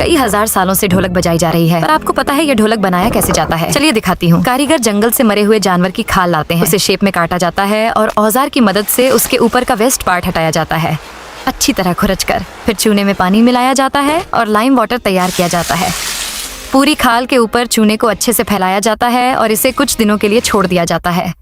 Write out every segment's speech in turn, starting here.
कई हजार सालों से ढोलक बजाई जा रही है, पर आपको पता है ये ढोलक बनाया कैसे जाता है? चलिए दिखाती हूँ। कारीगर जंगल से मरे हुए जानवर की खाल लाते हैं, उसे शेप में काटा जाता है और औजार की मदद से उसके ऊपर का वेस्ट पार्ट हटाया जाता है, अच्छी तरह खुरचकर। फिर चूने में पानी मिलाया जाता है और लाइम वाटर तैयार किया जाता है। पूरी खाल के ऊपर चूने को अच्छे से फैलाया जाता है और इसे कुछ दिनों के लिए छोड़ दिया जाता है।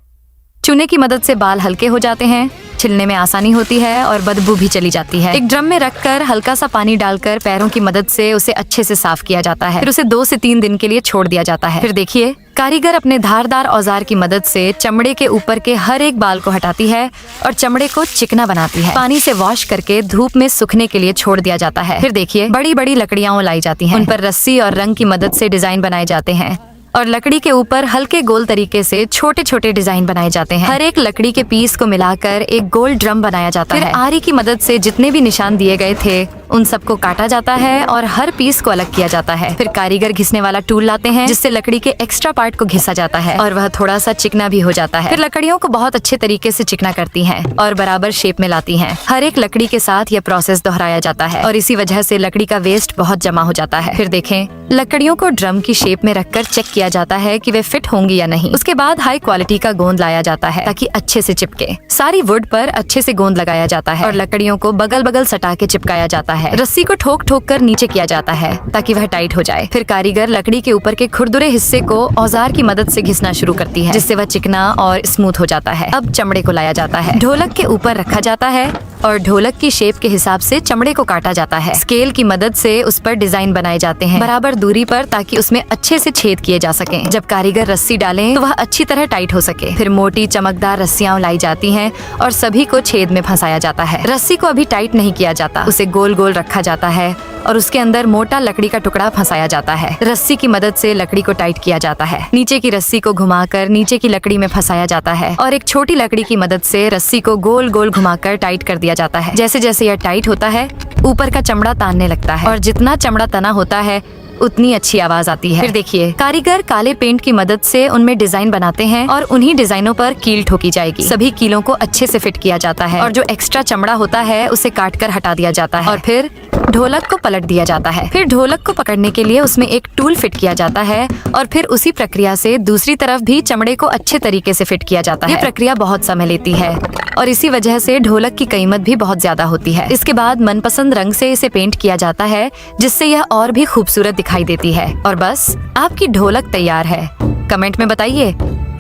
चूने की मदद से बाल हल्के हो जाते हैं, छिलने में आसानी होती है और बदबू भी चली जाती है। एक ड्रम में रखकर हल्का सा पानी डालकर पैरों की मदद से उसे अच्छे से साफ किया जाता है। फिर उसे 2 से 3 दिन के लिए छोड़ दिया जाता है। फिर देखिए, कारीगर अपने धारदार औजार की मदद से चमड़े के ऊपर के हर एक बाल को हटाती है और चमड़े को चिकना बनाती है। पानी से वॉश करके धूप में सूखने के लिए छोड़ दिया जाता है। फिर देखिए, बड़ी बड़ी लकड़ियां लाई जाती हैं, उन पर रस्सी और रंग की मदद से डिजाइन बनाए जाते हैं और लकड़ी के ऊपर हल्के गोल तरीके से छोटे छोटे डिजाइन बनाए जाते हैं। हर एक लकड़ी के पीस को मिलाकर एक गोल ड्रम बनाया जाता है। फिर आरी की मदद से जितने भी निशान दिए गए थे उन सबको काटा जाता है और हर पीस को अलग किया जाता है। फिर कारीगर घिसने वाला टूल लाते हैं जिससे लकड़ी के एक्स्ट्रा पार्ट को घिसा जाता है और वह थोड़ा सा चिकना भी हो जाता है। फिर लकड़ियों को बहुत अच्छे तरीके से चिकना करती हैं और बराबर शेप में लाती हैं। हर एक लकड़ी के साथ यह प्रोसेस दोहराया जाता है और इसी वजह से लकड़ी का वेस्ट बहुत जमा हो जाता है। फिर देखें, लकड़ियों को ड्रम की शेप में रखकर चेक किया जाता है कि वे फिट होंगी या नहीं। उसके बाद हाई क्वालिटी का गोंद लाया जाता है ताकि अच्छे से चिपके। सारी वुड पर अच्छे से गोंद लगाया जाता है और लकड़ियों को बगल बगल सटा के चिपकाया जाता है। रस्सी को ठोक ठोक कर नीचे किया जाता है ताकि वह टाइट हो जाए। फिर कारीगर लकड़ी के ऊपर के खुरदुरे हिस्से को औजार की मदद से घिसना शुरू करती है जिससे वह चिकना और स्मूथ हो जाता है। अब चमड़े को लाया जाता है, ढोलक के ऊपर रखा जाता है और ढोलक की शेप के हिसाब से चमड़े को काटा जाता है। स्केल की मदद से उस पर डिजाइन बनाए जाते हैं बराबर दूरी पर ताकि उसमें अच्छे से छेद किए जा सकें। जब कारीगर रस्सी डालें तो वह अच्छी तरह टाइट हो सके। फिर मोटी चमकदार रस्सियां लाई जाती हैं और सभी को छेद में फंसाया जाता है। रस्सी को अभी टाइट नहीं किया जाता, उसे गोल गोल रखा जाता है और उसके अंदर मोटा लकड़ी का टुकड़ा फंसाया जाता है। रस्सी की मदद से लकड़ी को टाइट किया जाता है। नीचे की रस्सी को घुमाकर नीचे की लकड़ी में फंसाया जाता है और एक छोटी लकड़ी की मदद से रस्सी को गोल गोल घुमाकर टाइट कर दिया जाता है। जैसे जैसे यह टाइट होता है ऊपर का चमड़ा तानने लगता है और जितना चमड़ा तना होता है उतनी अच्छी आवाज आती है। फिर देखिए, कारीगर काले पेंट की मदद से उनमें डिजाइन बनाते हैं और उन्हीं डिजाइनों पर कील ठोकी जाएगी। सभी कीलों को अच्छे से फिट किया जाता है और जो एक्स्ट्रा चमड़ा होता है उसे काट कर हटा दिया जाता है और फिर ढोलक को पलट दिया जाता है। फिर ढोलक को पकड़ने के लिए उसमें एक टूल फिट किया जाता है और फिर उसी प्रक्रिया से दूसरी तरफ भी चमड़े को अच्छे तरीके से फिट किया जाता है। ये प्रक्रिया बहुत समय लेती है और इसी वजह से ढोलक की कीमत भी बहुत ज्यादा होती है। इसके बाद मनपसंद रंग से इसे पेंट किया जाता है जिससे यह और भी खूबसूरत दिखाई देती है और बस आपकी ढोलक तैयार है। कमेंट में बताइए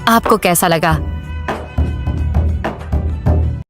आपको कैसा लगा।